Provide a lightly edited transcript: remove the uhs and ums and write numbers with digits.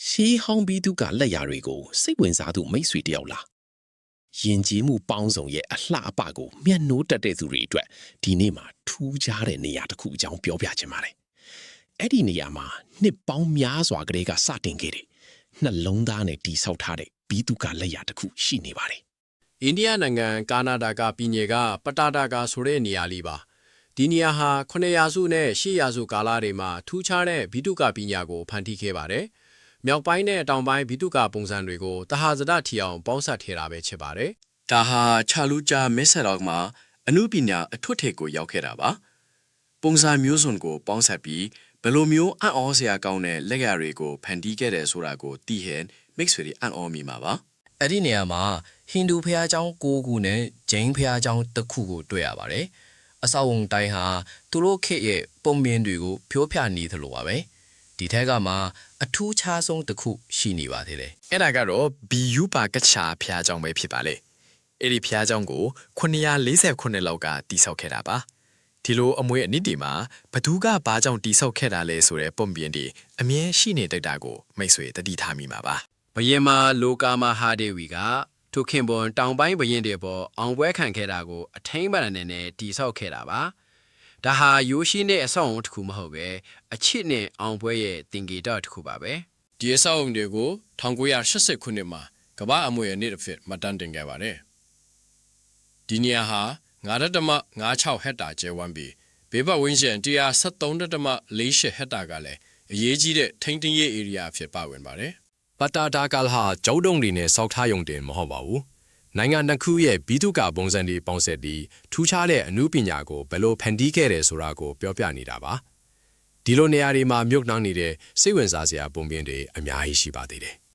ရှေးဟောင်းပြီးသူကလက်ရာတွေကိုစိတ်ဝင်စားသူမိတ်ဆွေတယောက်လားယဉ်ကျေးမှုပေါင်းစုံရဲ့အလှအပကိုမျက်နှိုးတက်တဲ့သူတွေအတွက်ဒီနေ့မှာထူးခြားတဲ့နေရာတစ်ခုအကြောင်းပြောပြချင်ပါတယ်အဲ့ဒီနေရာမှာနှစ်ပေါင်းများစွာကလေးကစတင်ခဲ့တဲ့နှလုံးသားနဲ့တိဆောက်ထားတဲ့ပြီးသူကလက်ရာတစ်ခုရှိနေပါတယ် အိန္ဒိယနိုင်ငံကာနာဒါကပြည်နယ်ကပတာတာကာဆိုတဲ့နေရာလေးပါဒီနေရာဟာ900စုနဲ့800စုကာလတွေမှာထူးခြားတဲ့ဘီတုကပညာကိုဖန်တီးခဲ့ပါတယ်မြောက်ပိုင်းနဲ့တောင်ပိုင်းဘီတုကပုံစံတွေကိုတဟာဇဒထီအောင်ပေါင်းစပ်ထည့်တာပဲဖြစ်ပါတယ် ဒါဟာချာလူဂျာမဲဆက်တော့မှာအမှုပညာအထွတ်ထည်ကိုရောက်ခဲ့တာပါပုံစံမျိုးစုံကိုပေါင်းစပ်ပြီးဘယ်လိုမျိုးအံ့ဩစရာကောင်းတဲ့လက်ရာတွေကိုဖန်တီးခဲ့တယ်ဆိုတာကိုသိဟန်မိတ်ဆွေတွေအံ့ဩမိမှာပါအဲ့ဒီနေရာမှာဟိန္ဒူဘုရားကျောင်း9ခုနဲ့ဂျိန်းဘုရားကျောင်းတစ်ခုကိုတွေ့ရပါတယ်အဆောက်အုံတိုင်းဟာသူတို့ခေတ်ရဲ့ပုံမြင်တွေကိုဖြိုးဖျနေသလိုပါပဲဒီထက်ကမှအထူးခြားဆုံးတစ်ခုရှိနေပါသေးတယ် အဲ့ဒါကတော့ဘီယူပါကချာဖျားကြောင်ပဲဖြစ်ပါလေအဲ့ဒီဖျားကြောင်ကို948လောက်ကတိဆောက်ခဲ့တာပါဒီလိုအမွေအနှစ်တွေမှာဘသူကဘာကြောင့်တိဆောက်ခဲ့တာလဲဆိုတဲ့ပုံပြင်တွေအမြဲရှိနေတတ်တာကိုမိတ်ဆွေတတိထားမိမှာပါ ဘယင်မာလိုကာမာဟာဒေဝီကထုခင်ပွန်တောင်ပိုင်းဘယင်တွေပေါ်အောင်ပွဲခံခဲ့တာကိုအထိမ့်ပန်နဲ့တိဆောက်ခဲ့တာပါဒါဟာရိုးရှိတဲ့အဆောက်အုံတစ်ခုမဟုတ်ပဲအချစ်နဲ့အောင်ပွဲရဲ့တင်ကေတတစ်ခုပါပဲ ဒီအဆောက်အုံတွေကို1980ခုနှစ်မှာကမ္ဘာအမွေအနှစ်အဖြစ်မှတ်တမ်းတင်ခဲ့ပါတယ်ဒီနေရာဟာ9.56ဟက်တာကျယ်ဝန်းပြီးဘေးပတ်ဝန်းကျင်173.48ဟက်တာကလည်းအရေးကြီးတဲ့ထိန်းသိမ်းရေးဧရိယာအဖြစ်ပါဝင်ပါတယ် ပတာတာကာလဟာကျောင်းတုံးတွေနဲ့စောက်ထားရုံတင်မဟုတ်ပါဘူးနိုင်ငံတစ်ခုရဲ့ဘီတုကပုံစံတွေပေါင်းစပ်ပြီးထူးခြားတဲ့အမှုပညာကိုဘယ်လိုဖန်တီးခဲ့တယ်ဆိုတာကိုပြောပြနေတာပါဒီလိုနေရာတွေမှာမြုပ်နှောင်းနေတဲ့စိတ်ဝင်စားစရာပုံပြင်တွေအများကြီးရှိပါသေးတယ်